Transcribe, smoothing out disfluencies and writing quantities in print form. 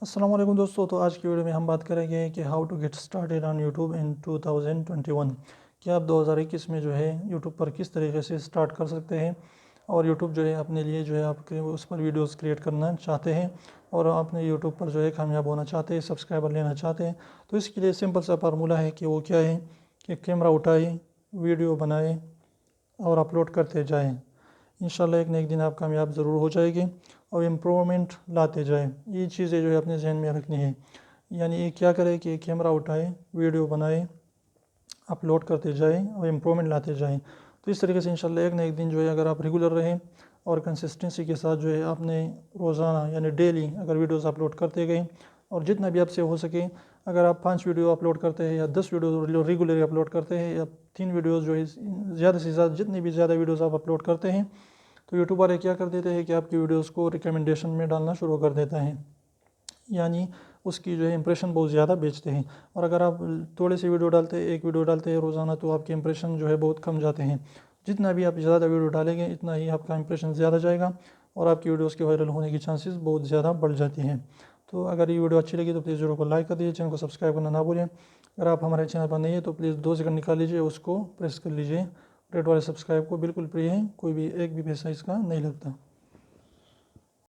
السلام علیکم دوستو، تو آج کی ویڈیو میں ہم بات کریں گے کہ how to get started on YouTube in 2021 کہ آپ 2021 میں جو ہے یوٹیوب پر کس طریقے سے اسٹارٹ کر سکتے ہیں، اور یوٹیوب جو ہے اپنے لیے جو ہے آپ کے اس پر ویڈیوز کریٹ کرنا چاہتے ہیں اور آپ نے یوٹیوب پر جو ہے کامیاب ہونا چاہتے ہیں، سبسکرائبر لینا چاہتے ہیں۔ تو اس کے لیے سمپل سا فارمولہ ہے کہ وہ کیا ہے کہ کیمرہ اٹھائیں، ویڈیو بنائیں اور اپلوڈ کرتے جائیں۔ انشاءاللہ ایک نہ ایک دن آپ کامیاب ضرور ہو جائے گی اور امپرومنٹ لاتے جائیں۔ یہ چیزیں جو ہے اپنے ذہن میں رکھنی ہے، یعنی یہ کیا کرے کہ کیمرہ اٹھائیں، ویڈیو بنائیں، اپلوڈ کرتے جائیں اور امپرومنٹ لاتے جائیں۔ تو اس طریقے سے انشاءاللہ ایک نہ ایک دن جو ہے اگر آپ ریگولر رہیں اور کنسسٹنسی کے ساتھ جو ہے آپ نے روزانہ یعنی ڈیلی اگر ویڈیوز اپلوڈ کرتے گئے اور جتنا بھی آپ سے ہو سکے، اگر آپ 5 ویڈیو اپلوڈ کرتے ہیں یا 10 ویڈیو ریگولرلی اپلوڈ کرتے ہیں یا 3 ویڈیوز جو ہے زیادہ سے زیادہ جتنی بھی زیادہ ویڈیوز آپ اپلوڈ کرتے ہیں، تو یوٹیوب والے کیا کر دیتے ہیں کہ آپ کی ویڈیوز کو ریکمنڈیشن میں ڈالنا شروع کر دیتا ہے، یعنی اس کی جو ہے امپریشن بہت زیادہ بیچتے ہیں۔ اور اگر آپ تھوڑے سے ویڈیو ڈالتے ہیں، ایک ویڈیو ڈالتے ہیں روزانہ، تو آپ کے امپریشن جو ہے بہت کم جاتے ہیں۔ جتنا بھی آپ زیادہ ویڈیو ڈالیں گے اتنا ہی آپ کا امپریشن زیادہ جائے گا اور آپ کی ویڈیوز کے وائرل ہونے کی چانسز بہت زیادہ بڑھ جاتی ہیں۔ تو اگر یہ ویڈیو اچھی لگی تو پلیز ویڈیو کو لائک کر دیجیے، چینل کو سبسکرائب کرنا نہ بھولیں۔ اگر آپ ہمارے چینل پر نہیں ہیں تو پلیز 2 سیکنڈ نکال لیجیے، اس کو پریس کر لیجیے۔ ریڈ والے سبسکرائب کو بالکل فری ہے، کوئی بھی ایک بھی پیسہ اس کا نہیں لگتا۔